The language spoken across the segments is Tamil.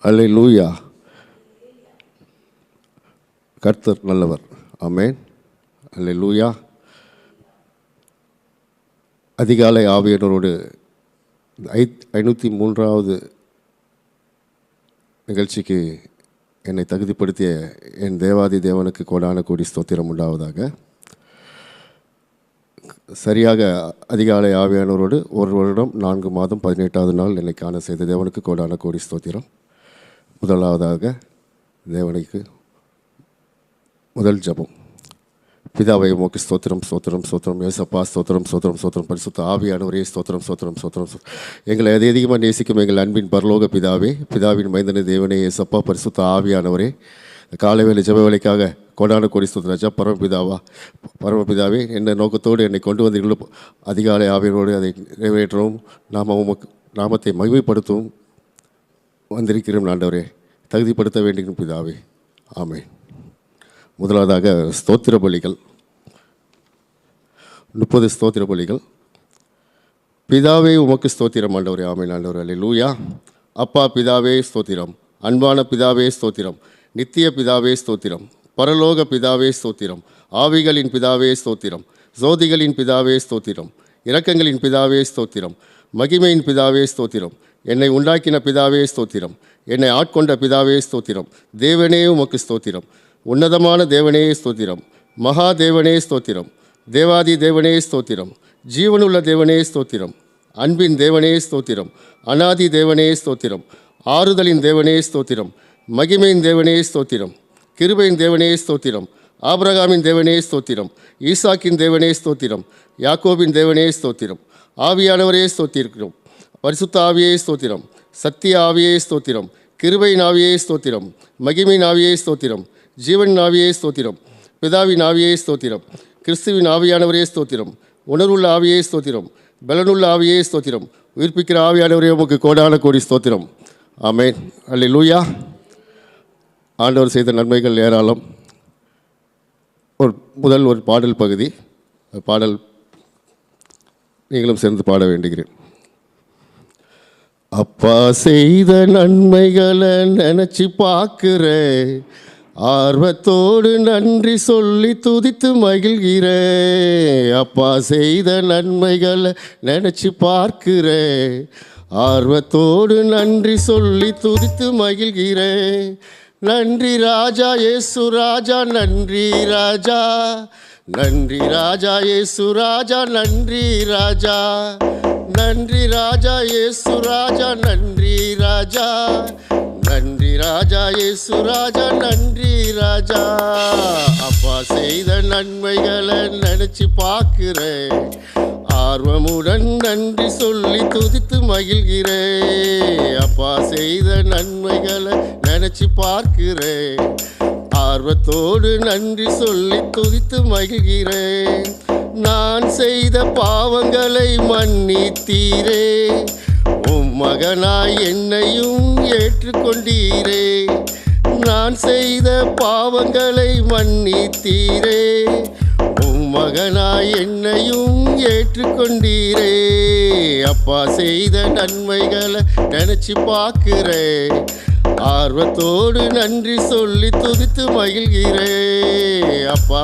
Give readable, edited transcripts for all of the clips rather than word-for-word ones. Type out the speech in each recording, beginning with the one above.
அல்லேலூயா. கர்த்தர் நல்லவர். ஆமென். அல்லேலூயா. அதிகாலை ஆவியானவரோடு 503வது நிகழ்ச்சிக்கு என்னை தகுதிப்படுத்திய என் தேவாதி தேவனுக்கு கோடான கோடி ஸ்தோத்திரம் உண்டாவதாக. சரியாக அதிகாலை ஆவியானவரோடு 1 வருடம் 4 மாதம் 18வது நாள் என்னை காண செய்த தேவனுக்கு கோடான கோடி ஸ்தோத்திரம். முதலாவதாக தேவனுக்கு முதல் ஜபம். பிதாவை உமக்கு ஸ்தோத்திரம் ஸ்தோத்திரம் ஸ்தோத்திரம். ஏசப்பா ஸ்தோத்திரம் ஸ்தோத்திரம் ஸ்தோத்திரம். பரிசுத்த ஆவியானவரே ஸ்தோத்திரம் ஸ்தோத்திரம் ஸ்தோத்திரம். எங்களை அதிகமாக நேசிக்கும் எங்கள் அன்பின் பரலோக பிதாவே, பிதாவின் மைந்தன தேவனே, ஏசப்பா பரிசுத்த ஆவியானவரே, காலை வேலை ஜப வேலைக்காக கோடான கோடி ஸ்தோத்திரம் ராஜா. பரமபிதாவே, என்ன நோக்கத்தோடு என்னை கொண்டு வந்தீர்களோ அதிகாலை ஆவியானோடு அதை நிறைவேற்றவும் நாமத்தை மகிமைப்படுத்தவும் வந்திருக்கிறோம் ஆண்டவரே. தகுதிப்படுத்த வேண்டிய பிதாவே. ஆமென். முதலாவதாக ஸ்தோத்திர பலிகள். 30 ஸ்தோத்திர பலிகள். பிதாவே உமக்கு ஸ்தோத்திரம் ஆண்டவரே. ஆமென் ஆண்டவரே. அல்லேலூயா. அப்பா பிதாவே ஸ்தோத்திரம். அன்பான பிதாவே ஸ்தோத்திரம். நித்திய பிதாவே ஸ்தோத்திரம். பரலோக பிதாவே ஸ்தோத்திரம். ஆவிகளின் பிதாவே ஸ்தோத்திரம். ஜோதிகளின் பிதாவே ஸ்தோத்திரம். இரக்கங்களின் பிதாவே ஸ்தோத்திரம். மகிமையின் பிதாவே ஸ்தோத்திரம். என்னை உண்டாக்கின பிதாவே ஸ்தோத்திரம். என்னை ஆட்கொண்ட பிதாவே ஸ்தோத்திரம். தேவனே உமக்கு ஸ்தோத்திரம். உன்னதமான தேவனே ஸ்தோத்திரம். மகா தேவனே ஸ்தோத்திரம். தேவாதி தேவனே ஸ்தோத்திரம். ஜீவனுள்ள தேவனே ஸ்தோத்திரம். அன்பின் தேவனே ஸ்தோத்திரம். அநாதி தேவனே ஸ்தோத்திரம். ஆறுதலின் தேவனே ஸ்தோத்திரம். மகிமையின் தேவனே ஸ்தோத்திரம். கிருபையின் தேவனே ஸ்தோத்திரம். ஆபிரகாமின் தேவனே ஸ்தோத்திரம். ஈசாக்கின் தேவனே ஸ்தோத்திரம். யாக்கோபின் தேவனே ஸ்தோத்திரம். ஆவியானவரே ஸ்தோத்திரம். பரிசுத்த ஆவியே ஸ்தோத்திரம். சத்திய ஆவியே ஸ்தோத்திரம். கிருபையின் ஆவியே ஸ்தோத்திரம். மகிமையின் ஆவியே ஸ்தோத்திரம். ஜீவன் ஆவியே ஸ்தோத்திரம். பிதாவின் ஆவியே ஸ்தோத்திரம். கிறிஸ்துவின் ஆவியானவரே ஸ்தோத்திரம். உணர்வுள்ள ஆவியே ஸ்தோத்திரம். பலனுள்ள ஆவியே ஸ்தோத்திரம். உயிர்ப்பிக்கிற ஆவியானவரே உமக்கு கோடான கோடி ஸ்தோத்திரம். ஆமென். அல்லேலூயா. ஆண்டவர் செய்த நன்மைகள் ஏராளம். ஒரு பாடல் பகுதி. பாடல் நீங்களும் சேர்ந்து பாட வேண்டுகிறேன். அப்பா செய்த நன்மைகளை நினச்சி பார்க்கிறேன், ஆர்வத்தோடு நன்றி சொல்லி துதித்து மகிழ்கிறேன். அப்பா செய்த நன்மைகளை நினச்சி பார்க்கிறேன், ஆர்வத்தோடு நன்றி சொல்லி துதித்து மகிழ்கிறேன். நன்றி ராஜா இயேசு ராஜா, நன்றி ராஜா, நன்றி ராஜா இயேசு ராஜா, நன்றி ராஜா, நன்றி ராஜா இயேசு ராஜா, நன்றி ராஜா, நன்றி ராஜா இயேசு ராஜா, நன்றி ராஜா. அப்பா செய்த நன்மைகளை நினைச்சு பார்க்கிறேன், ஆர்வமுடன் நன்றி சொல்லி துதித்து மகிழ்கிறேன். அப்பா செய்த நன்மைகளை நினைச்சு பார்க்கிறேன், ஆர்வத்தோடு நன்றி சொல்லி துதித்து மகிழ்கிறேன். நான் செய்த பாவங்களை மன்னித்தீரே, உம் மகனாய் என்னையும் ஏற்றுக்கொண்டீரே. நான் செய்த பாவங்களை மன்னித்தீரே, உம் மகனாய் என்னையும் ஏற்றுக்கொண்டீரே. அப்பா செய்த நன்மைகளை நினைச்சு பார்க்கிறேன், ஆர்வத்தோடு நன்றி சொல்லி துதித்து மகிழ்கிறேன். அப்பா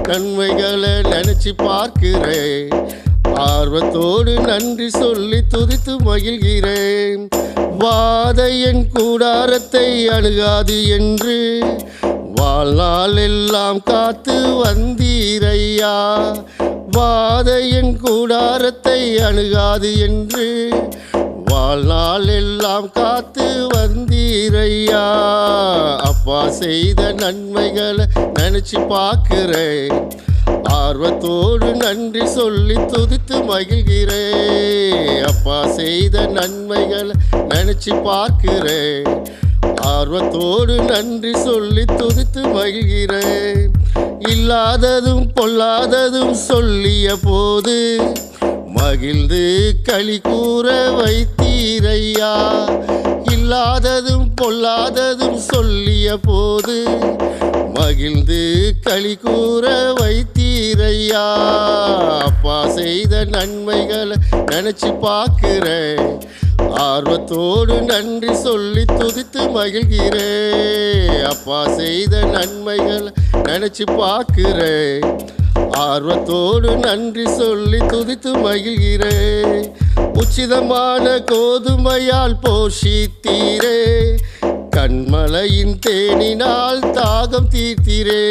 நன்மைகளை நினைச்சு பார்க்கிறேன், ஆர்வத்தோடு நன்றி சொல்லி துதித்து மகிழ்கிறேன். வாதையன் கூடாரத்தை அணுகாது என்று வாழ்நாள் எல்லாம் காத்து வந்தீரையா. வாதையன் கூடாரத்தை அணுகாது என்று வாழ்நாள் எல்லாம் காத்து வந்தீரையா. அப்பா செய்த நன்மைகளை நினைச்சு பார்க்கிறேன், ஆர்வத்தோடு நன்றி சொல்லி துதித்து மகிழ்கிறேன். அப்பா செய்த நன்மைகளை நினைச்சு பார்க்கிறேன், ஆர்வத்தோடு நன்றி சொல்லி துதித்து மகிழ்கிறேன். இல்லாததும் பொல்லாததும் சொல்லிய போது மகிழ்ந்து களி கூற வைத்தீரையா. இல்லாததும் பொல்லாததும் சொல்லிய போது மகிழ்ந்து களி கூற வைத்தீரையா. அப்பா செய்த நன்மைகளை நினைச்சு பார்க்கிறேன், ஆர்வத்தோடு நன்றி சொல்லி துதித்து மகிழ்கிறேன். அப்பா செய்த நன்மைகள் நினைச்சு பார்க்கிறேன். ஆர்வத்தோடு நன்றி சொல்லி துதித்து மகிழ்கிறேன். உச்சிதமான கோதுமையால் போஷித்தீரே, கண்மலையின் தேனினால் தாகம் தீர்த்தீரே.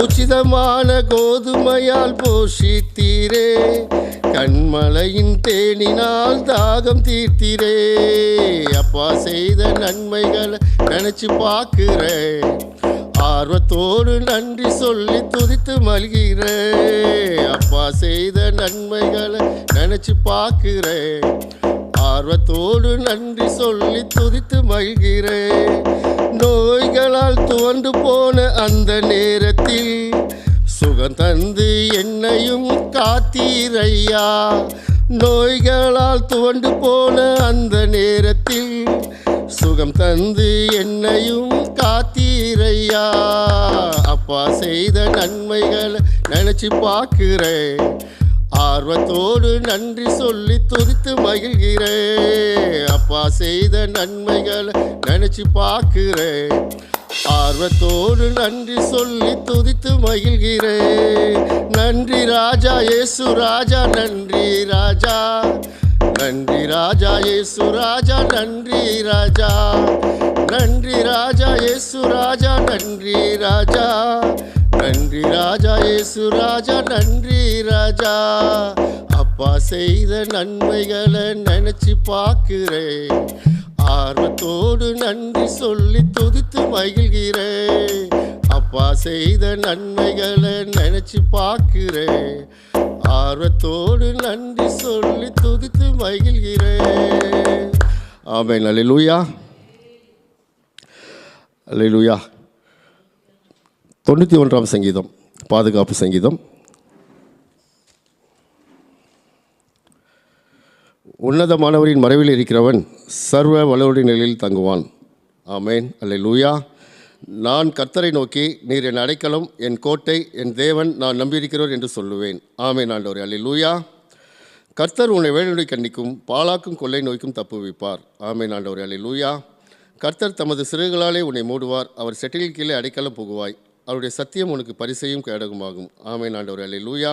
உச்சிதமான கோதுமையால் போஷித்தீரே, கண்மலையின் தேனினால் தாகம் தீர்த்தீரே. அப்பா செய்த நன்மைகளை நினைச்சு பார்க்கிறேன். ஆர்வத்தோடு நன்றி சொல்லி துதித்து மகிழ்கிறேன். அப்பா செய்த நன்மைகளை நினைச்சு பார்க்கிறேன். ஆர்வத்தோடு நன்றி சொல்லி துதித்து மகிழ்கிறேன். நோய்களால் துவண்டு போன அந்த நேரத்தில் சுகம் தந்து என்னையும் காத்தீரையா. நோய்களால் துவண்டு போன அந்த நேரத்தில் சுகம் தந்து என்னையும் காத்தீரையா. அப்பா செய்த நன்மைகளை நினைச்சு பார்க்கிறேன். ஆர்வத்தோடு நன்றி சொல்லி துதித்து மகிழ்கிறேன். அப்பா செய்த நன்மைகளை நினைச்சு பார்க்கிறேன். ஆர்வத்தோடு நன்றி சொல்லி துதித்து மகிழ்கிறேன். நன்றி ராஜா இயேசு ராஜா, நன்றி ராஜா, நன்றி ராஜா இயேசு ராஜா, நன்றி ராஜா, நன்றி ராஜா இயேசு ராஜா, நன்றி ராஜா, நன்றி ராஜா இயேசு ராஜா, நன்றி ராஜா. அப்பா செய்த நன்மைகளை நினைச்சு பார்க்கிறேன். ஆர்வத்தோடு நன்றி சொல்லி துதித்து மகிழ்கிறேன். அப்பா செய்த நன்மைகளை நினைச்சு பார்க்கிறேன். ஆர்வத்தோடு நன்றி சொல்லி துதித்து மகிழ்கிறேன். ஆமென். அல்லேலூயா, அல்லேலூயா. 91ஆம் சங்கீதம், பாதுகாப்பு சங்கீதம். உன்னதமானவரின் மறைவில் இருக்கிறவன் சர்வ வல்லவருடைய நிலையில் தங்குவான். ஆமென். அல்லேலூயா. நான் கர்த்தரை நோக்கி, நீர் என் அடைக்கலம், என் கோட்டை, என் தேவன், நான் நம்பியிருக்கிறோர் என்று சொல்லுவேன். ஆமென் ஆண்டவரே. அல்லேலூயா. கர்த்தர் உன்னை வேலைநோய் கண்ணிக்கும் பாழாக்கும் கொள்ளை நோய்க்கும் தப்புவிப்பார். ஆமென் ஆண்டவரே. அல்லேலூயா. கர்த்தர் தமது சிறுகளாலே உன்னை மூடுவார். அவர் செட்டிலின் கீழே அடைக்கலம் புகுவாய். அவருடைய சத்தியம் உனக்கு பரிசையும் கேடகமாகும். ஆமென் ஆண்டவரே. அல்லேலூயா.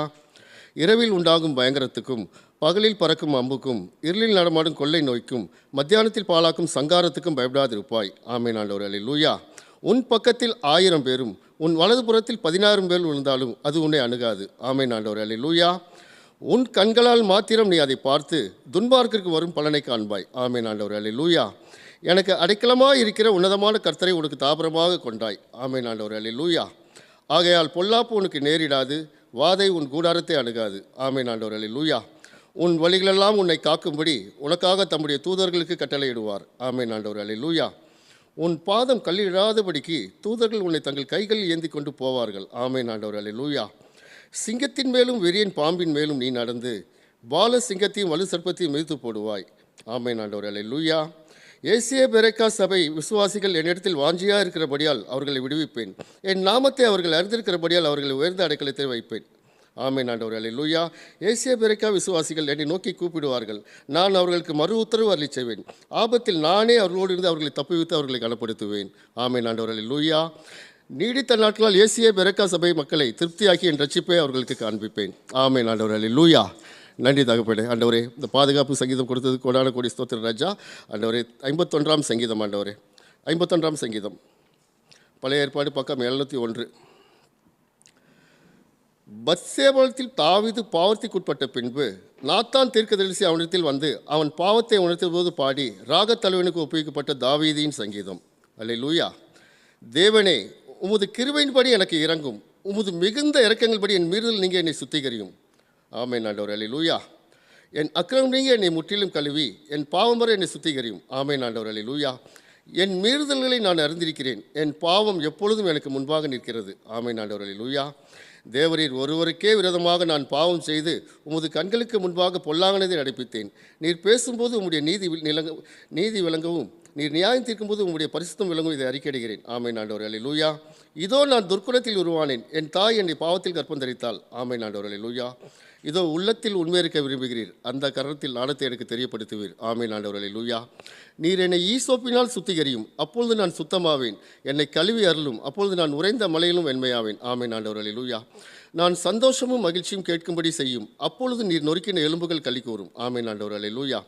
இரவில் உண்டாகும் பயங்கரத்துக்கும் பகலில் பறக்கும் அம்புக்கும் இருளில் நடமாடும் கொள்ளை நோய்க்கும் மத்தியானத்தில் பாழாக்கும் சங்காரத்துக்கும் பயப்படாதிருப்பாய். ஆமென் ஆண்டவரே. அல்லேலூயா. உன் பக்கத்தில் 1000 பேரும் உன் வலதுபுறத்தில் 16 பேர் விழுந்தாலும் அது உன்னை அணுகாது. ஆமென் ஆண்டவரே. அல்லேலூயா. உன் கண்களால் மாத்திரம் நீ அதை பார்த்து துன்மார்க்கிற்கு வரும் பலனை காண்பாய். ஆமென் ஆண்டவரே. அல்லேலூயா. எனக்கு அடைக்கலமாக இருக்கிற உன்னதமான கர்த்தரை உனக்கு தாபரமாக கொண்டாய். ஆமென் ஆண்டவரே. அல்லேலூயா. ஆகையால் பொல்லாப்பு உனக்கு நேரிடாது, வாதை உன் கூடாரத்தை அணுகாது. ஆமென் ஆண்டவரே. அல்லேலூயா. உன் வழிகளெல்லாம் உன்னை காக்கும்படி உனக்காக தம்முடைய தூதர்களுக்கு கட்டளையிடுவார். ஆமென் ஆண்டவரே. அல்லேலூயா. உன் பாதம் கல்லிடாதபடிக்கு தூதர்கள் உன்னை தங்கள் கைகளில் ஏந்தி கொண்டு போவார்கள். ஆமென் ஆண்டவரே. அல்லேலூயா. சிங்கத்தின் மேலும் வெறியன் பாம்பின் மேலும் நீ நடந்து பால சிங்கத்தையும் வலு சர்ப்பத்தையும் மிதித்து போடுவாய். ஆமென் ஆண்டவரே. அல்லேலூயா. ஏசிய பெரேக்கா சபை விசுவாசிகள் என்னிடத்தில் வாஞ்சியாக இருக்கிறபடியால் அவர்களை விடுவிப்பேன். என் நாமத்தை அவர்கள் அறிந்திருக்கிறபடியால் அவர்களை உயர்ந்த அடைக்கலத்தை வைப்பேன். ஆமென் ஆண்டவரே. அல்லேலூயா. ஏசிய பெரேக்கா விசுவாசிகள் என்னை நோக்கி கூப்பிடுவார்கள், நான் அவர்களுக்கு மறு உத்தரவு அருளி செய்வேன். ஆபத்தில் நானே அவர்களோடு இருந்து அவர்களை தப்புவித்து அவர்களை கனப்படுத்துவேன். ஆமென் ஆண்டவரே. அல்லேலூயா. நீடித்த நாட்களால் ஏசிய பெரேக்கா சபை மக்களை திருப்தியாக்கி என் ரட்சிப்பை அவர்களுக்கு காண்பிப்பேன். ஆமென் ஆண்டவரே. அல்லேலூயா. நன்றி தகப்பனே. ஆண்டவரே, இந்த பாதுகாப்பு சங்கீதம் கொடுத்தது கோடான கோடி ஸ்தோத்திர ராஜா. ஆண்டவரே, 51ஆம் சங்கீதம். ஆண்டவரே, 51ஆம் சங்கீதம், பழைய ஏற்பாடு, பக்கம் 701. பத்சேபாவில் தாவீது பாவத்திற்குட்பட்ட பின்பு நாத்தான் தீர்க்கதரிசி அவனிடத்தில் வந்து அவன் பாவத்தை உணர்த்தபோது பாடி ராகத் தலைவனுக்கு ஒப்புவிக்கப்பட்ட தாவீதின் சங்கீதம். அல்லேலூயா. தேவனே, உமது கிருபையின்படி எனக்கு இரங்கும், உமது மிகுந்த இரக்கங்கள்படி என் மீறுதல் நீங்க என்னை சுத்திகரியும். ஆமென் ஆண்டவரே. அல்லேலூயா. என் அக்கிரமம் நீங்க என்னை முற்றிலும் கழுவி என் பாவம் வரை என்னை சுத்திகரியும். ஆமென் ஆண்டவரே. அல்லேலூயா. என் மீறுதல்களை நான் அறிந்திருக்கிறேன், என் பாவம் எப்பொழுதும் எனக்கு முன்பாக நிற்கிறது. ஆமென் ஆண்டவரே. அல்லேலூயா. தேவரீர் ஒருவருக்கே விரோதமாக நான் பாவம் செய்து உமது கண்களுக்கு முன்பாக பொல்லாங்கனதை நடப்பித்தேன். நீர் பேசும்போது உம்முடைய நீதி விளங்கவும், நீர் நியாயம் தீர்க்கும்போது உம்முடைய பரிசுத்தம் விளங்கவும் இதை அறிக்கையிடுகிறேன். ஆமென் ஆண்டவரே. அல்லேலூயா. இதோ நான் துர்க்குணத்தில் உருவானேன், என் தாய் என்னை பாவத்தில் கற்பம் தரித்தாள். ஆமென் ஆண்டவரே, அல்லேலூயா. இதோ உள்ளத்தில் உண்மை இருக்க விரும்புகிறீர், அந்த கரணத்தில் நாணத்தை எனக்கு தெரியப்படுத்துவீர். ஆமென் ஆண்டவரே, அல்லேலூயா. நீர் என்னை ஈசோப்பினால் சுத்திகரியும், அப்பொழுது நான் சுத்தமாவேன். என்னை கழுவி அருளும், அப்பொழுது நான் உறைந்த மலையிலும் வெண்மையாவேன். ஆமென் ஆண்டவரே, அல்லேலூயா. நான் சந்தோஷமும் மகிழ்ச்சியும் கேட்கும்படி செய்யும், அப்பொழுது நீர் நொறுக்கின எலும்புகள் களி கூறும். ஆமென் ஆண்டவரே, அல்லேலூயா.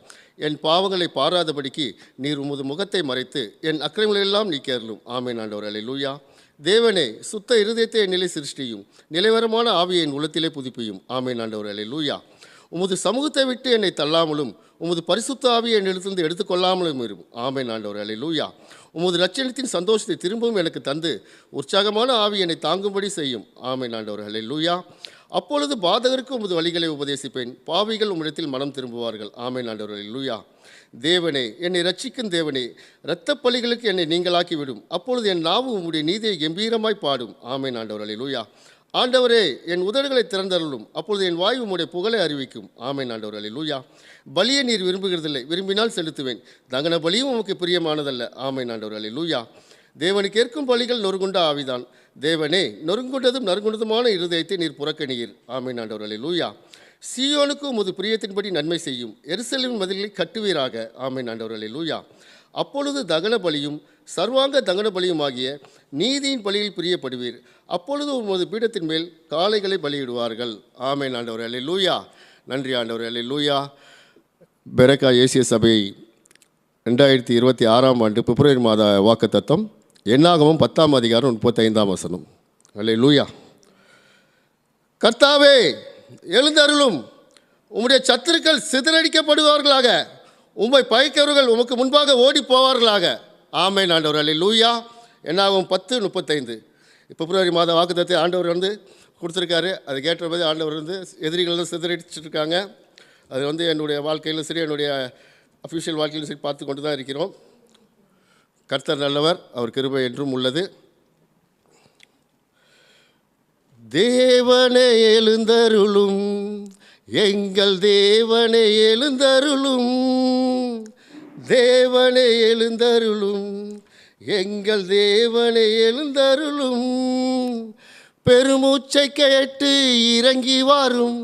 என் பாவங்களை பாராதபடிக்கு நீர் உமது முகத்தை மறைத்து என் அக்கிரமங்களெல்லாம் நீக்கி அருளும். ஆமென் ஆண்டவரே, அல்லேலூயா. தேவனே, சுத்த இருதயத்தை என்னிலே சிருஷ்டியும், நிலைவரமான ஆவியை என் உள்ளத்திலே புதுப்பியும். ஆமென் ஆண்டவரே, அல்லேலூயா. உமது சமூகத்தை விட்டு என்னை தள்ளாமலும் உமது பரிசுத்த ஆவியை என்னிடத்திலிருந்து எடுத்துக்கொள்ளாமலும் இரும். ஆமென் ஆண்டவரே, அல்லேலூயா. உமது இரட்சணத்தின் சந்தோஷத்தை திரும்பவும் எனக்கு தந்து உற்சாகமான ஆவி என்னை தாங்கும்படி செய்யும். ஆமென் ஆண்டவரே, அல்லேலூயா. அப்பொழுது பாதகருக்கு உமது வழிகளை உபதேசிப்பேன், பாவிகள் உம்மிடத்தில் மனம் திரும்புவார்கள். ஆமென் ஆண்டவரே, அல்லேலூயா. தேவனே, என்னை ரட்சிக்கும் தேவனே, இரத்தப் பலிகளுக்கு என்னை நீங்களாக்கி விடும், அப்பொழுது என் நாவு உம்முடைய நீதியை கம்பீரமாய் பாடும். ஆமென் ஆண்டவரே, அல்லேலூயா. ஆண்டவரே, என் உதடுகளை திறந்தருளும், அப்பொழுது என் வாய் உம்முடைய புகழை அறிவிக்கும். ஆமென் ஆண்டவரே, அல்லேலூயா. பலியை நீர் விரும்புகிறதில்லை, விரும்பினால் செலுத்துவேன், தகன பலியும் உமக்கு பிரியமானதல்ல. ஆமென் ஆண்டவரே, அல்லேலூயா. தேவனுக்கு ஏற்கும் பலிகள் நொறுங்குண்ட ஆவிதான். தேவனே, நொறுங்குண்டதும் நறுங்குண்டதுமான இருதயத்தை நீர் புறக்கணியீர். ஆமென் ஆண்டவரே, அல்லேலூயா. சீயோனுக்கு உமது பிரியத்தின்படி நன்மை செய்யும், எருசலேமின் மதில்களை கட்டுவீராக. ஆமென் ஆண்டவரே, அல்லேலூயா. அப்பொழுது தகன பலியும் சர்வாங்க தகன பலியும் ஆகிய நீதியின் பலியில் பிரியப்படுவீர், அப்பொழுது உமது பீடத்தின் மேல் காளைகளை பலியிடுவார்கள். ஆமென் ஆண்டவரே, அல்லேலூயா. நன்றி ஆண்டவரே, அல்லேலூயா. பெரக்கா ஏசிய சபை 2026 ஆண்டு பிப்ரவரி மாத வாக்குத்தத்தம் என்னாகமம் 10ஆம் அதிகாரம் 35ஆம் வசனம். அல்லேலூயா. கர்த்தாவே, எழுந்தருளும், உம்முடைய சத்துருக்கள் சிதறடிக்கப்படுவார்களாக, உம்மை பயக்கிறவர்கள் உமக்கு முன்பாக ஓடி போவார்களாக. ஆமென் ஆண்டவர், அல்லேலூயா. என்னாகும் 10:35. பிப்ரவரி மாத வாக்குத்தத்தை ஆண்டவர் கொடுத்துருக்காரு. அதுக்கேற்ற மாதிரி ஆண்டவர் எதிரிகள் சிதறடிச்சிட்ருக்காங்க. அது என்னுடைய வாழ்க்கையிலும் சரி, என்னுடைய அஃபிஷியல் வாழ்க்கையிலும் சரி பார்த்து கொண்டு தான் இருக்கிறோம். கர்த்தர் நல்லவர், அவர் கிருபை என்றும் உள்ளது. தேவனே எழுந்தருளும், எங்கள் தேவனே எழுந்தருளும், தேவனே எழுந்தருளும், எங்கள் தேவனே எழுந்தருளும். பெருமூச்சை கேட்டு இறங்கி வாரும்,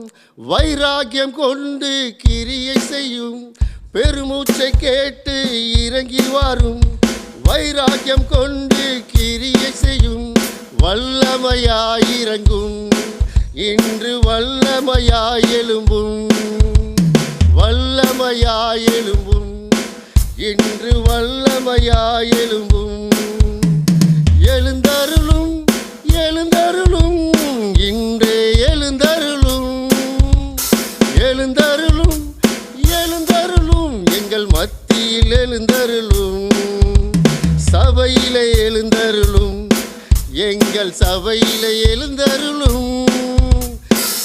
வைராக்கியம் கொண்டு கிரியை செய்யும். பெருமூச்சை கேட்டு இறங்கி வாரும், வைராக்கியம் கொண்டு கிரியை செய்யும். வல்லமையாயிறங்கும், இன்று வல்லமையாயெழும்பும், வல்லமையாயெழும்பும், இன்று வல்லமையாயெழும்பும். எழுந்தருளும், எழுந்தருளும், இன்றே எழுந்தருளும், எழுந்தருளும், எழுந்தருளும், எங்கள் மத்தியில் எழுந்தருளும். சபையிலே எழுந்தருளும், எங்கள் சபையிலே எழுந்தருளும்,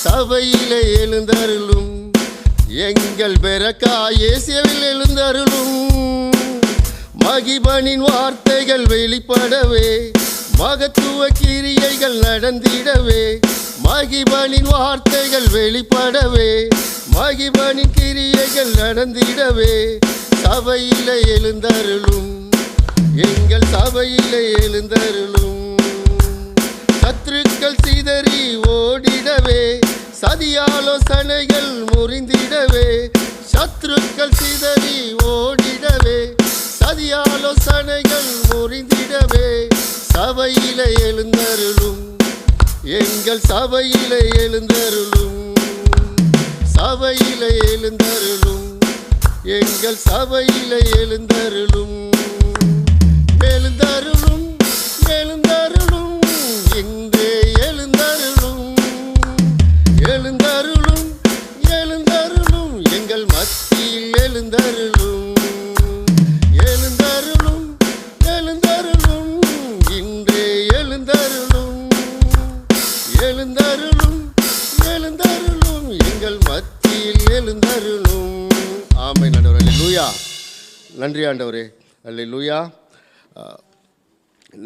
சபையிலே எழுந்தருளும், எங்கள் பெரக்கா இயேசுவில் எழுந்தருளும். மகிபனின் வார்த்தைகள் வெளிப்படவே, மகத்துவ கிரியைகள் நடந்திடவே. மகிபனின் வார்த்தைகள் வெளிப்படவே, மகிபனின் கிரியைகள் நடந்திடவே. சபையிலே எழுந்தருளும், எங்கள் சபையிலே எழுந்தருளும். சத்துருக்கள் சிதறி ஓடிடவே, சதியாலோசனைகள் முறிந்திடவே. சத்துருக்கள் சிதறி ஓடிடவே, சதியாலோசனைகள் முறிந்திடவே. சபையிலே எழுந்தருளும், எங்கள் சபையிலே எழுந்தருளும், சபையிலே எழுந்தருளும், எங்கள் சபையிலே எழுந்தருளும். எழுந்தருளும், எழுந்தருளும், இன்றே எழுந்தருளும், எழுந்தருளும், எழுந்தருளும், எங்கள் மத்தியில் எழுந்தருளும். எழுந்தருளும், எழுந்தருளும், இன்றே எழுந்தருளும், எழுந்தருளும், எழுந்தருளும், எங்கள் மத்தியில் எழுந்தருளும். ஆமென் ஆண்டவரே, அல்லேலூயா. நன்றி ஆண்டவரே, அல்லேலூயா.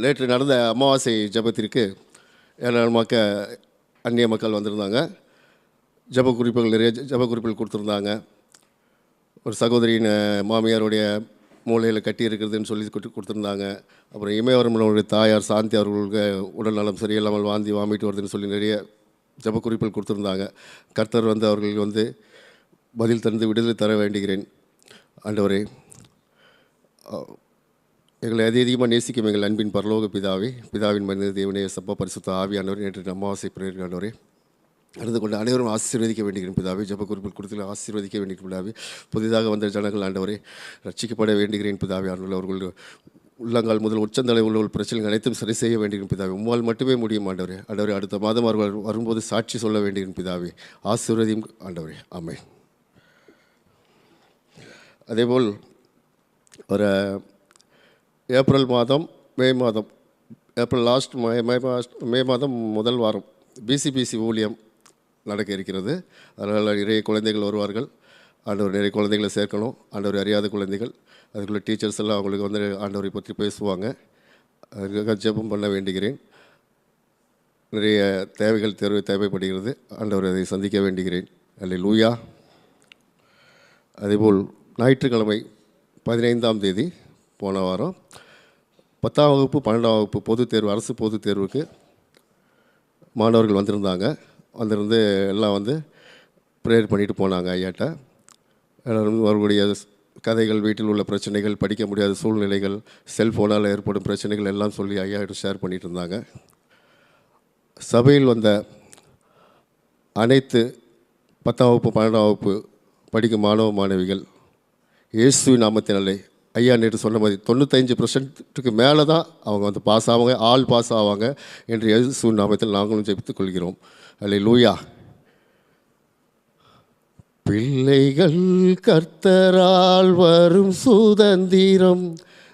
நேற்று நடந்த அமாவாசை ஜபத்திற்கு அந்நிய மக்கள் வந்திருந்தாங்க. ஜப குறிப்புகள் நிறைய ஜப குறிப்புகள் கொடுத்துருந்தாங்க. ஒரு சகோதரியின் மாமியாருடைய மூளையில் கட்டி இருக்கிறதுன்னு சொல்லி கொடுத்துருந்தாங்க. அப்புறம் இமயவரமனுடைய தாயார் சாந்தி அவர்களுக்கு உடல் நலம் சரியில்லாமல் வாந்தி வாமிட்டு வருதுன்னு சொல்லி நிறைய ஜெப குறிப்புகள் கொடுத்துருந்தாங்க. கர்த்தர் அவர்களுக்கு பதில் தந்து விடுதலை தர வேண்டுகிறேன். ஆண்டவரே, எங்களை அதிகமாக நேசிக்கும் எங்கள் அன்பின் பரலோக பிதாவே, பிதாவின் மனித தேவனே, சப்பா பரிசுத்த ஆவியானவர், நேற்று அமாவாசை பிரேயர் ஆண்டவரே, நடந்து கொண்டு அனைவரும் ஆசீர்வதிக்க வேண்டுகிறேன் பிதாவே. ஜெப குறிப்பில் கொடுத்து ஆசீர்வதிக்க வேண்டிய பிதாவே. புதிதாக வந்த ஜனங்கள் ஆண்டவரே ரட்சிக்கப்பட வேண்டுகிறேன் பிதாவே. ஆண்டவர்கள் அவர்களுடைய உள்ளங்கால் முதல் உச்சந்தலை உள்ள பிரச்சனைகள் அனைத்தும் சரி செய்ய வேண்டுகிறேன் பிதாவே. உம்மால் மட்டுமே முடியும் ஆண்டவரே. ஆண்டவரே, அடுத்த மாதம் அவர்கள் வரும்போது சாட்சி சொல்ல வேண்டுகிறேன் பிதாவே. ஆசீர்வதியும் ஆண்டவரே. ஆமென். அதேபோல் ஒரு ஏப்ரல் மாதம் ஏப்ரல் லாஸ்ட் மே மாதம் முதல் வாரம் பிசிபிசி ஊழியம் நடக்க இருக்கிறது. அதனால் நிறைய குழந்தைகள் வருவார்கள். ஆண்டவர் நிறைய குழந்தைகளை சேர்க்கணும். ஆண்டவர் அறியாத குழந்தைகள், அதுக்குள்ள டீச்சர்ஸ் எல்லாம் அவங்களுக்கு ஆண்டவரை பற்றி பேசுவாங்க. அதுக்காக ஜெபம் பண்ண வேண்டுகிறேன். நிறைய தேவைகள் தேவைப்படுகிறது. ஆண்டவர் அதை சந்திக்க வேண்டுகிறேன். அல்லேலூயா. அதேபோல் ஞாயிற்றுக்கிழமை 15ஆம் தேதி போன வாரம் 10ஆம் வகுப்பு 12ஆம் வகுப்பு பொதுத் தேர்வு, அரசு பொதுத் தேர்வுக்கு மாணவர்கள் வந்திருந்து எல்லாம் ப்ரேயர் பண்ணிட்டு போனாங்க ஐயாட்ட. எல்லோரும் அவர்களுடைய கதைகள், வீட்டில் உள்ள பிரச்சனைகள், படிக்க முடியாத சூழ்நிலைகள், செல்ஃபோனால் ஏற்படும் பிரச்சனைகள் எல்லாம் சொல்லி ஐயாட்ட ஷேர் பண்ணிகிட்டு இருந்தாங்க. சபையில் வந்த அனைத்து 10ஆம் வகுப்பு 12ஆம் வகுப்பு படிக்கும் மாணவ மாணவிகள் இயேசுவின் நாமத்தினாலே, ஐயா நேற்று சொன்ன மாதிரி 95% மேலே தான் அவங்க பாஸ் ஆவாங்க, ஆல் பாஸ் ஆவாங்க என்று இயேசுவின் நாமத்தில் நாங்களும் ஜெபித்துக் கொள்கிறோம். அல்லேலூயா. பிள்ளைகள் கர்த்தரால் வரும் சுதந்திரம்,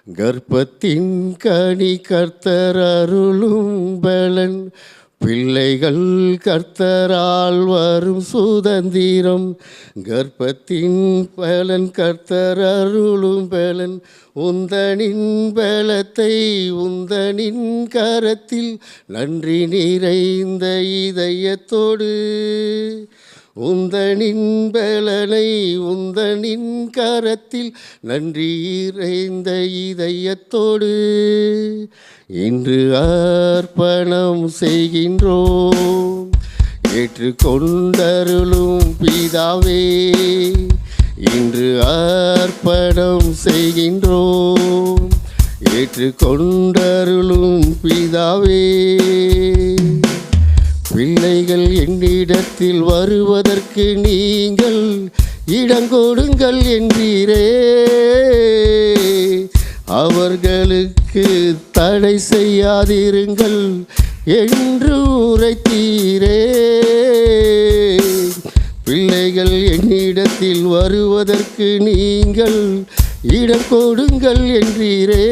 கர்ப்பத்தின் கனி கர்த்தர் அருளும் பலன். பிள்ளைகள் கர்த்தரால் வரும் சுதந்திரம், கர்ப்பத்தின் பலன் கர்த்தர் அருளும் பலன். உந்தனின் பலத்தை உந்தனின் கரத்தில் நன்றி நிறைந்த இதயத்தோடு, உந்தனின் பலனை உந்தனின் கரத்தில் நன்றி நிறைந்த இதயத்தோடு இன்று அர்ப்பணம் செய்கின்றோம். ஏற்றுக்கொண்டருளும் பிதாவே, இன்று அர்ப்பணம் செய்கின்றோம். ஏற்றுக்கொண்டருளும் பிதாவே. பிள்ளைகள் என்னிடத்தில் வருவதற்கு நீங்கள் இடங்கொடுங்கள் என்றீரே, அவர்களுக்கு தடை செய்யாதிருங்கள் என்று உரைத்தீரே. பிள்ளைகள் என்னிடத்தில் வருவதற்கு நீங்கள் இடம் கொடுங்கள் என்றீரே,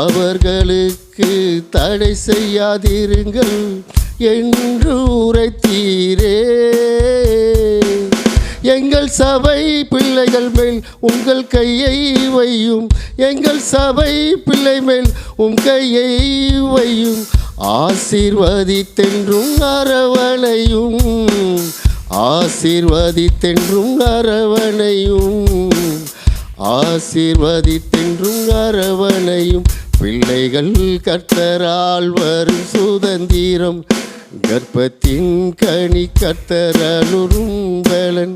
அவர்களுக்கு தடை செய்யாதிருங்கள் என்று உரைத்தீரே. எங்கள் சபை பிள்ளைகள் மேல் உங்கள் கையை வையும், எங்கள் சபை பிள்ளை மேல் உம் கையை வையும். ஆசீர்வதித்தென்றும் அரவணையும், ஆசீர்வதித்தென்றும் அரவணையும், ஆசீர்வதித்தென்றும் அரவணையும். பிள்ளைகள் கர்த்தரால் வரும் சுதந்திரம், கர்ப்பத்தின் கனி கர்த்தர் அருளும் பலன்.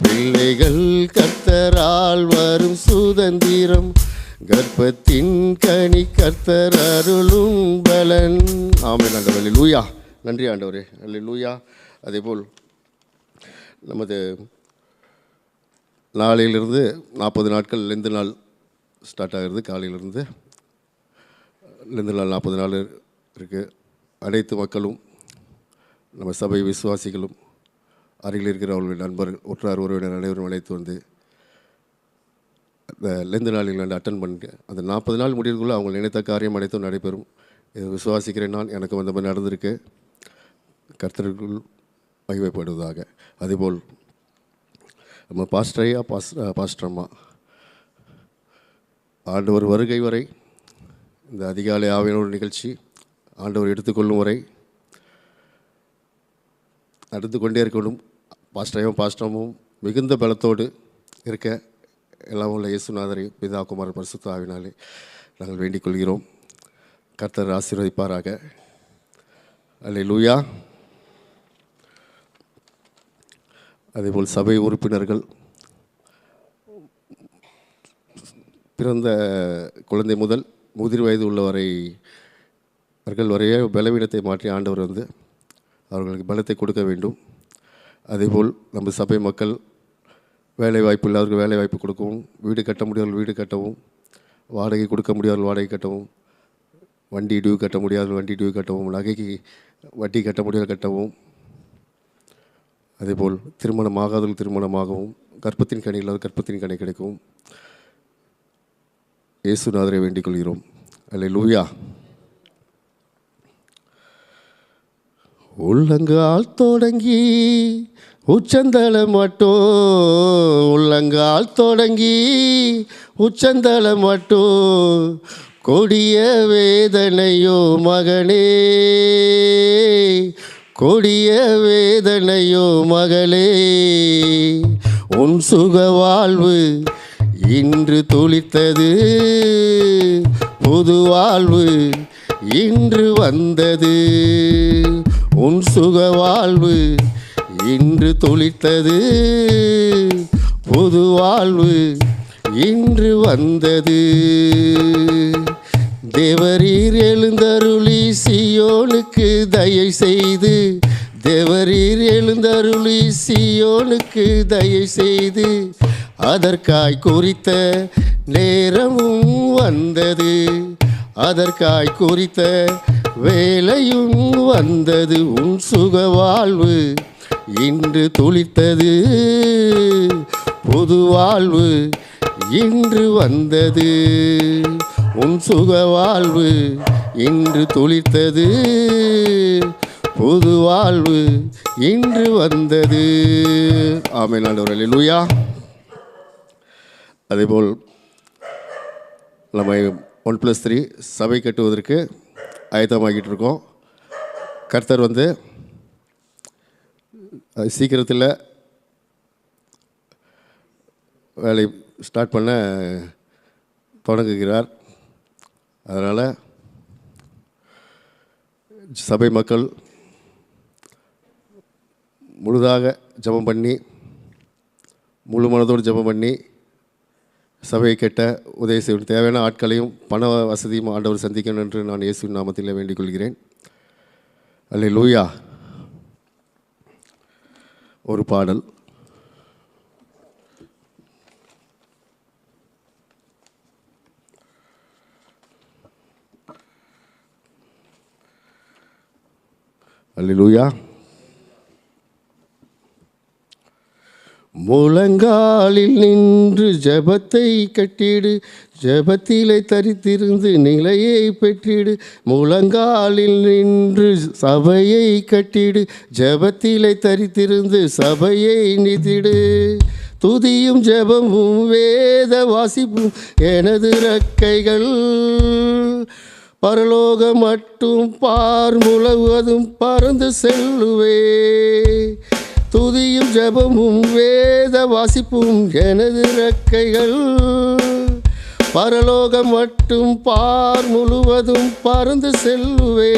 பிள்ளைகள் கர்த்தரால் வரும் சுதந்திரம், கர்ப்பத்தின் கனி கர்த்தர் அருளும் பலன். ஆமென் ஆண்டவரே. அல்லேலூயா. நன்றி ஆண்டவரே. அல்லேலூயா. அதேபோல் நமது நாளையிலிருந்து 40 நாட்கள் லெந்து நாள் ஸ்டார்ட் ஆகிறது. காலையிலிருந்து லெந்து நாள் 40 நாள் இருக்குது. அனைத்து மக்களும், நம்ம சபை விசுவாசிகளும், அருகில் இருக்கிற அவர்களுடைய நண்பர்கள், உற்றார் உறவினர் அனைவரும் அழைத்து அந்த லெந்து நாளில் அட்டன் பண்ணுங்க. அந்த 40 நாள் முடிவுக்குள்ளே அவங்க நினைத்த காரியம் அனைத்தும் நடைபெறும். இதை விசுவாசிக்கிறேன் நான். எனக்கு வந்த மாதிரி நடந்திருக்கு. கர்த்தருக்குள் மகிமைப்படுவதாக. அதேபோல் நம்ம பாஸ்டரையா பாஸ்டரம்மா ஆண்டவர் வருகை வரை, இந்த அதிகாலை ஆவியானவர் நிகழ்ச்சி ஆண்டவர் எடுத்துக்கொள்ளும் வரை நடந்து கொண்டே இருக்கணும். பாஸ்டரையும் பாஸ்டரமும் மிகுந்த பலத்தோடு இருக்க எல்லாம் உள்ள இயேசுநாதரை பிதா குமாரன் பரிசுத்த ஆவினாலே நாங்கள் வேண்டிக் கொள்கிறோம். கர்த்தர் ஆசீர்வதிப்பாராக. அல்லேலூயா. அதேபோல் சபை உறுப்பினர்கள் பிறந்த குழந்தை முதல் முதிர் வயது உள்ளவர்கள் வரைய பலவீனத்தை மாற்றி ஆண்டவர் அவர்களுக்கு பலத்தை கொடுக்க வேண்டும். அதேபோல் நம்ம சபை மக்கள் வேலை வாய்ப்பு இல்லாதவர்கள் வேலை வாய்ப்பு கொடுக்கவும், வீடு கட்ட முடியாதவர்கள் வீடு கட்டவும், வாடகை கொடுக்க முடியாதவர்கள் வாடகை கட்டவும், வண்டி டியூ கட்ட முடியாதவர்கள் வண்டி டியூ கட்டவும், நகைக்கு வட்டி கட்ட முடியாத கட்டவும், அதேபோல் திருமணமாகாதவர்கள் திருமணமாகவும், கர்ப்பத்தின் கனி இல்லாத கர்ப்பத்தின் கனி கிடைக்கவும் இயேசுநாதரை வேண்டிக் கொள்கிறோம். அல்லேலூயா. உள்ளங்கால் தொடங்கி உச்சந்தளம் மட்டும், உள்ளங்கால் தொடங்கி உச்சந்தளம் மட்டும், கொடிய வேதனையோ மகனே, கொடிய வேதனையோ மகளே, உன் சுக வாழ்வு இன்று துளிர்த்தது, புது வாழ்வு இன்று வந்தது. உன் சுக வாழ்வு இன்று துளிர்த்தது, புது வாழ்வு இன்று வந்தது. தேவரீர் எழுந்தருளி சீயோனுக்கு தயை செய்து, தேவரீர் எழுந்தருளி சீயோனுக்கு தயை செய்து, அதற்காய் குறித்த நேரமும் வந்தது, அதற்காய் குறித்த வேலையும் வந்தது. உன் சுக வாழ்வு இன்று துளிர்த்தது, புது வாழ்வு இன்று வந்தது. உன் சுக வாழ்வு இன்று துளிர்த்தது, புது வாழ்வு இன்று வந்தது. ஆமென். ஆண்டவரே அல்லேலூயா. அதேபோல் நம்ம 1+3 சபை கட்டுவதற்கு ஆயத்தமாகிட்டு இருக்கோம். கர்த்தர் சீக்கிரத்தில் வேலை ஸ்டார்ட் பண்ண தொடங்குகிறார். அதனால் சபை மக்கள் முழுதாக ஜெபம் பண்ணி, முழு மனதோடு ஜெபம் பண்ணி சபையை கட்ட உதவி செய்யும். தேவையான ஆட்களையும் பண வசதியும் ஆண்டவர் சந்திக்கணும் என்று நான் இயேசுவின் நாமத்தில் வேண்டிக் கொள்கிறேன். அல்லேலூயா. ஒரு பாடல். அல்லேலூயா. முழங்காலில் நின்று ஜெபத்தை கட்டிடு, ஜெபத்திலே தரித்திருந்து நிலையை பெற்றிடு. முழங்காலில் நின்று சபையை கட்டிடு, ஜெபத்திலே தரித்திருந்து சபையை நிதிடு. துதியும் ஜெபமும் வேத வாசிப்பும் எனது இறக்கைகள், பரலோகம் மட்டும் பார் முழுவதும் பறந்து செல்லுவே. துதியும் ஜெபமும் வேத வாசிப்பும் எனது இறக்கைகள், பரலோகம் மட்டும் பார் முழுவதும் பறந்து செல்லுவே.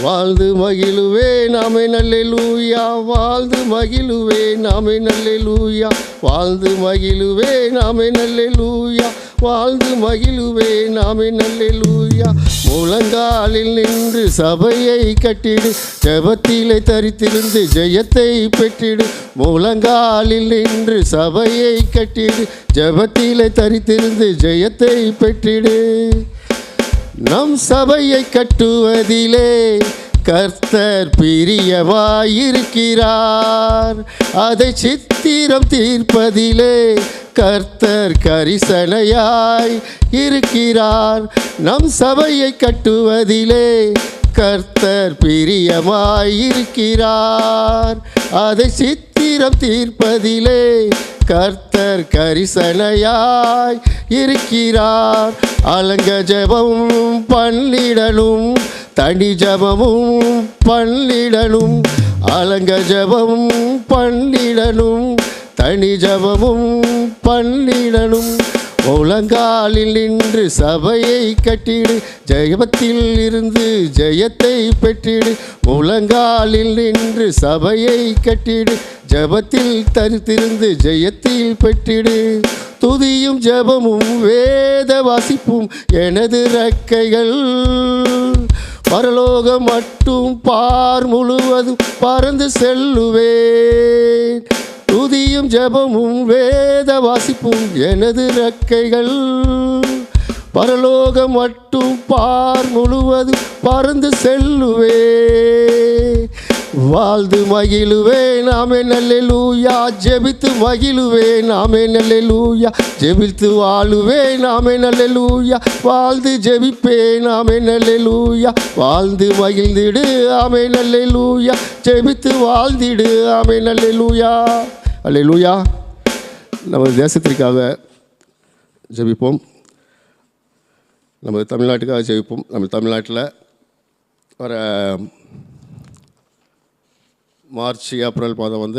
வாழ்ந்து மகிழுவே நாமே அல்லேலூயா, வாழ்ந்து மகிழுவே நாமே அல்லேலூயா, வாழ்ந்து மகிழுவே நாமே அல்லேலூயா, வாழ்ந்து மகிழுவே நாமே அல்லேலூயா. முழங்காலில் நின்று சபையை கட்டிடு, ஜெபத்திலே தரித்திருந்து ஜெயத்தை பெற்றிடு. முழங்காலில் நின்று சபையை கட்டிடு, ஜெபத்திலே தரித்திருந்து ஜெயத்தை பெற்றிடு. நம் சபையை கட்டுவதிலே கர்த்தர் பிரியமாயிருக்கிறார், அதை சித்திரம் தீர்ப்பதிலே கர்த்தர் கரிசனையாய் இருக்கிறார். நம் சபையை கட்டுவதிலே கர்த்தர் பிரியமாயிருக்கிறார், அதை சித்திரம் தீர்ப்பதிலே கர்த்தர் கரிசனையாய் இருக்கிறார். அலங்க ஜெபமும் பண்ணிடலும், தனி ஜெபமும் பண்ணிடலும், அலங்க ஜெபமும் பண்ணிடலும், தனி ஜெபமும் பண்ணிடணும். முழங்காலில் நின்று சபையை கட்டிடு, ஜெபத்தில் இருந்து ஜெயத்தை பெற்றிடு. முழங்காலில் நின்று சபையை கட்டிடு, ஜெபத்தில் தரித்திருந்து ஜெயத்தில் பெற்றிடு. துதியும் ஜெபமும் வேத வாசிப்பும் எனது இறக்கைகள், பரலோகம் மட்டும் பார் முழுவதும் பறந்து செல்லுவேன். துதியும் ஜெபமும் வேத வாசிப்பும் எனது இறக்கைகள், பரலோகம் மட்டும் பார் முழுவதும் பறந்து செல்லுவேன். வாழ்ந்து மகிழுவேன் ஆமென் அல்லேலூயா, ஜெபித்து மகிழுவேன் ஆமென் அல்லேலூயா, ஜெபித்து வாழுவேன் ஆமென் அல்லேலூயா, வாழ்ந்து ஜெபிப்பேன் ஆமென் அல்லேலூயா, வாழ்ந்து மகிழ்ந்திடு ஆமென் அல்லேலூயா, ஜெபித்து வாழ்ந்திடு ஆமென் அல்லேலூயா. அல்லேலூயா. நமது தேசத்திற்காக ஜெபிப்போம், நமது தமிழ்நாட்டுக்காக ஜெபிப்போம். நம்ம தமிழ்நாட்டில் வர மார்ச் ஏப்ரல் மாதம்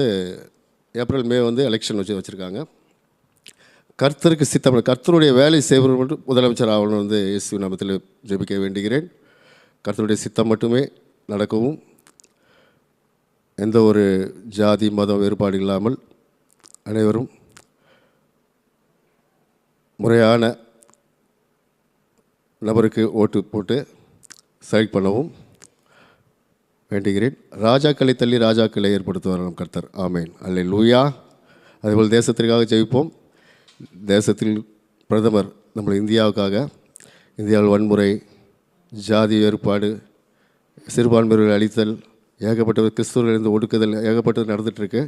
ஏப்ரல் மே எலெக்ஷன் வச்சுருக்காங்க. கர்த்தருக்கு சித்தம், கர்த்தருடைய வேலை செய்வர் மட்டும் முதலமைச்சர் ஆகணும்னு இயேசு நாமத்தில் ஜெபிக்க வேண்டுகிறேன். கர்த்தருடைய சித்தம் மட்டுமே நடக்கவும், எந்த ஒரு ஜாதி மதம் வேறுபாடு இல்லாமல் அனைவரும் முறையான நபருக்கு ஓட்டு போட்டு செலக்ட் பண்ணவும் வேண்டுகிறேன். ராஜாக்களை தள்ளி ராஜாக்களை ஏற்படுத்துவார் நம் கர்த்தர். ஆமேன் அல்லேலூயா. அதேபோல் தேசத்திற்காக ஜெபிப்போம். தேசத்தில் பிரதமர் நம்ம இந்தியாவுக்காக, இந்தியாவில் வன்முறை, ஜாதி வேறுபாடு, சிறுபான்மையினர்கள் அழித்தல், ஏகப்பட்ட கிறிஸ்துவர்களிருந்து ஒடுக்குதல் ஏகப்பட்டது நடந்துகிட்ருக்கு.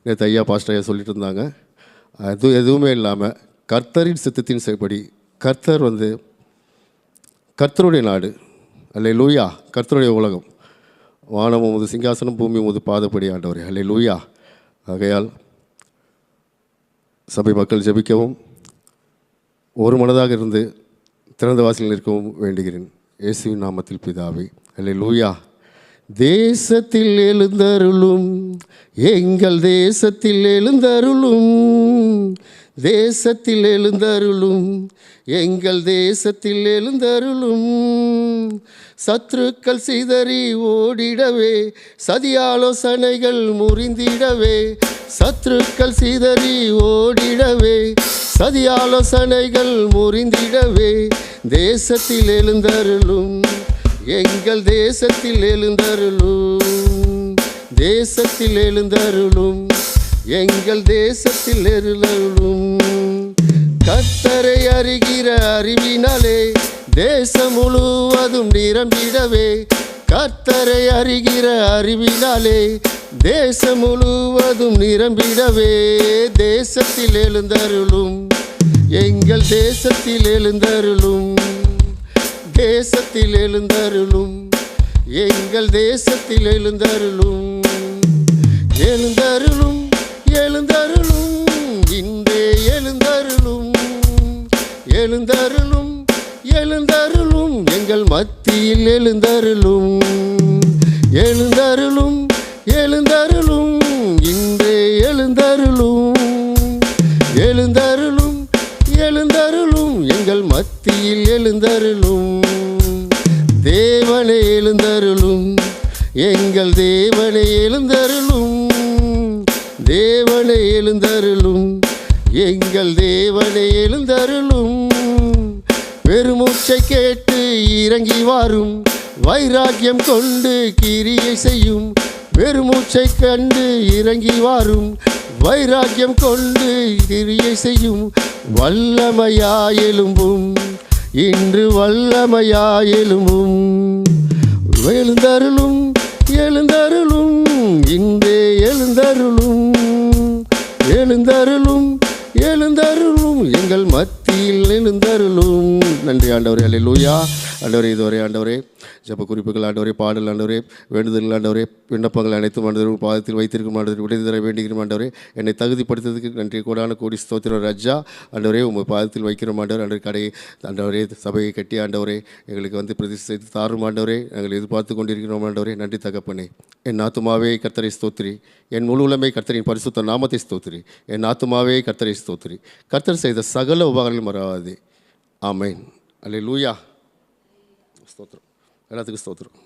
நேற்று ஐயா பாஸ்டர் ஐயா சொல்லிட்டு இருந்தாங்க. எதுவுமே இல்லாமல் கர்த்தரின் சித்தத்தின் செய்படி, கர்த்தர் கர்த்தருடைய நாடு அல்லேலூயா, கர்த்தருடைய உலகம், வானம் உமது சிங்காசனம், பூமி உமது பாதப்படி ஆண்டவரே அல்லேலூயா. ஆகையால் சபை மக்கள் ஜெபிக்கவும், ஒரு மனதாக இருந்து திறந்த வாசலில் இருக்கவும் வேண்டுகிறேன். இயேசுவின் நாமத்தில் பிதாவே அல்லேலூயா. தேசத்தில் எழுந்தருளும், எங்கள் தேசத்தில் எழுந்தருளும், தேசத்தில் எழுந்தருளும், எங்கள் தேசத்தில் எழுந்தருளும். சத்துருக்கள் சிதறி ஓடிடவே, சதியாலோசனைகள் முறிந்திடவே, சத்துருக்கள் சிதறி ஓடிடவே, சதியாலோசனைகள் முறிந்திடவே, தேசத்தில் எழுந்தருளும், எங்கள் தேசத்தில் எழுந்தருளும், தேசத்தில் எழுந்தருளும், எங்கள் தேசத்தில் எழுந்தருளும். கர்த்தரை அறிகிற அறிவினாலே தேசம் முழுவதும் நிரம்பிடவே, கர்த்தரை அறிகிற அறிவினாலே தேசம் முழுவதும் நிரம்பிடவே, தேசத்தில் எழுந்தருளும், எங்கள் தேசத்தில் எழுந்தருளும், தேசத்தில் எழுந்தருளும், எங்கள் தேசத்தில் எழுந்தருளும். எழுந்தருளும் எழுந்தருளும், இன்றே எழுந்தருளும், எழுந்தருளும் எழுந்தருளும், எங்கள் மத்தியில் எழுந்தருளும், எழுந்தருளும் எழுந்தருளும், இன்றே எழுந்தருளும், எழுந்தருளும் எழுந்தருளும், எங்கள் மத்தியில் எழுந்தருளும். தேவனே எழுந்தருளும், எங்கள் தேவனே எழுந்தருளும், தேவனே எழுந்தருளும், எங்கள் தேவனே எழுந்தருளும். பெருமூச்சை கேட்டு இறங்கி வாரும், வைராக்கியம் கொண்டு கிரியை செய்யும், பெருமூச்சை கண்டு இறங்கி வாரும், வைராக்கியம் கொண்டு கிரியை செய்யும். வல்லமையாயெலும்பும், இன்று வல்லமையாயெலும்பும், எழுந்தருளும் எழுந்தருளும், இன்றே எழுந்தருளும், எழுந்தருளும் எழுந்தருளும், எங்கள் மத்தியில் எழுந்தருளும். நன்றி ஆண்டவரே. அல்லேலூயா. ஆண்டவரே, இதுவரை ஆண்டவரே ஜெப குறிப்புகள் ஆண்டவரே, பாடல் ஆண்டவரே, வேண்டுதல்கள் ஆண்டவரே, விண்ணப்பங்கள் அனைத்தும் ஆண்டவரே பாதத்தில் வைத்திருக்கும் ஆண்டவரே, விடுதலை தர வேண்டுகிறோம் ஆண்டவரே. என்னை தகுதிப்படுத்துறதுக்கு நன்றி. கோடான கோடி ஸ்தோத்திரம் ராஜா. ஆண்டவரே, உங்கள் பாதத்தில் வைக்கிறோம் ஆண்டவர். ஆண்டவர் கடையை ஆண்டவரே, சபையை கட்டி ஆண்டவரே எங்களுக்கு பிரதிஷ்டை செய்து தாரும் ஆண்டவரே. நாங்கள் எதிர்பார்த்து கொண்டிருக்கிறோம் ஆண்டவரே. நன்றி தகப்பனே. என் ஆத்துமாவே கர்த்தரை ஸ்தோத்திரி, என் முழு உலகமே கர்த்தரின் பரிசுத்த நாமத்தை ஸ்தோத்திரி. என் ஆத்துமாவே கர்த்தரை ஸ்தோத்திரி, கர்த்தர் செய்த சகல உபகாரங்கள் மறவாதே. ஆமென். அல்லேலூயா. ஸ்தோத்திரம். எல்லாத்துக்கும் ஸ்தோத்திரம்.